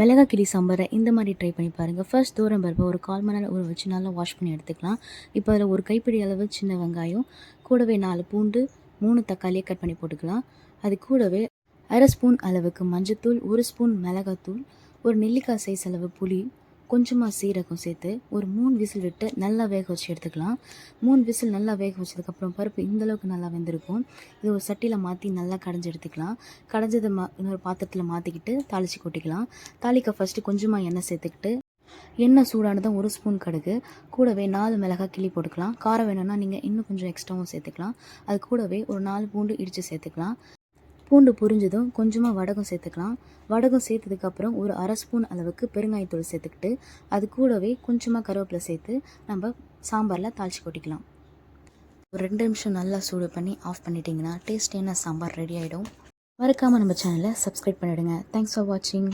மிளகாய் கிளி சாம்பாரை இந்த மாதிரி ட்ரை பண்ணி பாருங்கள். ஃபர்ஸ்ட் தூரம் பருப்பை ஒரு 1/4 மணி நேரம் ஊற வச்சு நல்லா வாஷ் பண்ணி எடுத்துக்கலாம். இப்போ அதில் ஒரு கைப்பிடி அளவு சின்ன வெங்காயம், கூடவே 4 பூண்டு, 3 தக்காளியை கட் பண்ணி போட்டுக்கலாம். அது கூடவே அரை ஸ்பூன் அளவுக்கு மஞ்சத்தூள், 1 ஸ்பூன் மிளகாத்தூள், ஒரு நெல்லிக்காய் சைஸ் அளவு புளி, கொஞ்சமாக சீரகம் சேர்த்து ஒரு 3 விசில் விட்டு நல்லா வேக வச்சு எடுத்துக்கலாம். 3 விசில் நல்லா வேக வச்சதுக்கப்புறம் பருப்பு இந்தளவுக்கு நல்லா வெந்திருக்கும். இது ஒரு சட்டியில் மாற்றி நல்லா கடைஞ்சி எடுத்துக்கலாம். கடைஞ்சதை இன்னொரு பாத்திரத்தில் மாற்றிக்கிட்டு தாளித்து கொட்டிக்கலாம். தாளிக்க ஃபஸ்ட்டு கொஞ்சமாக எண்ணெய் சேர்த்துக்கிட்டு எண்ணெய் சூடானதும் 1 ஸ்பூன் கடுகு, கூடவே 4 மிளகாய் கிள்ளி போட்டுக்கலாம். காரம் வேணும்னா நீங்கள் இன்னும் கொஞ்சம் எக்ஸ்ட்ராவும் சேர்த்துக்கலாம். அது கூடவே ஒரு 4 பூண்டு இடித்து சேர்த்துக்கலாம். பூண்டு பொரிஞ்சதும் கொஞ்சமாக வடகம் சேர்த்துக்கலாம். வடகம் சேர்த்ததுக்கப்புறம் ஒரு அரை ஸ்பூன் அளவுக்கு பெருங்காயத்தூள் சேர்த்துக்கிட்டு அது கூடவே கொஞ்சமாக கருவேப்பிலை சேர்த்து நம்ம சாம்பாரில் தாளித்து கொட்டிக்கலாம். ஒரு 2 நிமிஷம் நல்லா சூடு பண்ணி ஆஃப் பண்ணிட்டீங்கன்னா டேஸ்டியான சாம்பார் ரெடி ஆகிடும். மறக்காமல் நம்ம சேனலை சப்ஸ்கிரைப் பண்ணிவிடுங்க. தேங்க்ஸ் ஃபார் வாட்சிங்.